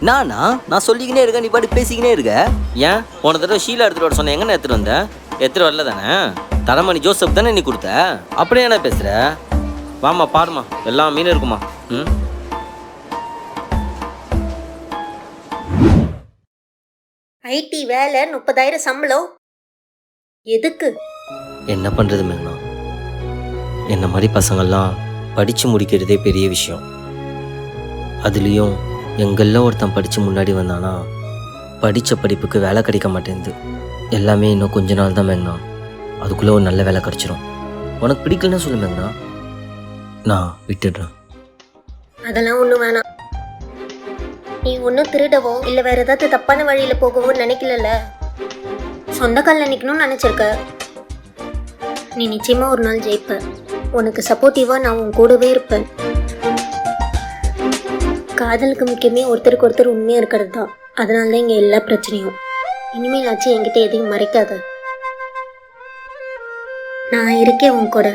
நான் சொல்லிக்கினே இருக்கேன், நீ பாட்டு பேசிக்கினே இருக்க. ஏன் போன தடவை ஷீலா எடுத்துகிட்டு வர சொன்னேன், எங்கன்னு எடுத்துகிட்டு வந்த? எடுத்துகிட்டு வரல தானே? தரமணி ஜோசப் தானே நீ கொடுத்த? அப்படியே என்ன பேசுகிற? வாமா பாருமா, எல்லாம் மீன் இருக்குமா. ம், ஐடி வேலை 30,000 சம்பளம் எதுக்கு? என்ன பண்ணுறது மேங்கண்ணா, என்ன மாதிரி பசங்கள்லாம் படித்து முடிக்கிறதே பெரிய விஷயம். அதுலேயும் எங்கெல்லாம் ஒருத்தன் படித்து முன்னாடி வந்தானா படித்த படிப்புக்கு வேலை கிடைக்க மாட்டேங்குது. எல்லாமே இன்னும் கொஞ்ச நாள் தான் மேங்கண்ணா, அதுக்குள்ளே ஒரு நல்ல வேலை கிடச்சிரும். உனக்கு பிடிக்கலன்னு சொல்லு மேங்கண்ணா, நான் விட்டுடுறேன். அதெல்லாம் ஒன்றும் வேணாம். நீ ஒன்றும் திருடவோ இல்லை வேற ஏதாவது தப்பான வழியில் போகவோ நினைக்கல. சொந்த காலில் நிற்கணும்னு நினச்சிருக்க. நீ நிச்சயமாக ஒரு நாள் ஜெயிப்ப. உனக்கு சப்போர்ட்டிவாக நான் உன் கூடவே இருப்பேன். காதலுக்கு முக்கியமே ஒருத்தருக்கு ஒருத்தர் உண்மையாக இருக்கிறது தான். அதனால தான் இங்கே எல்லா பிரச்சனையும். இனிமேல் ஆச்சு என்கிட்ட எதையும் மறைக்காத. நான் இருக்கேன் உன் கூட.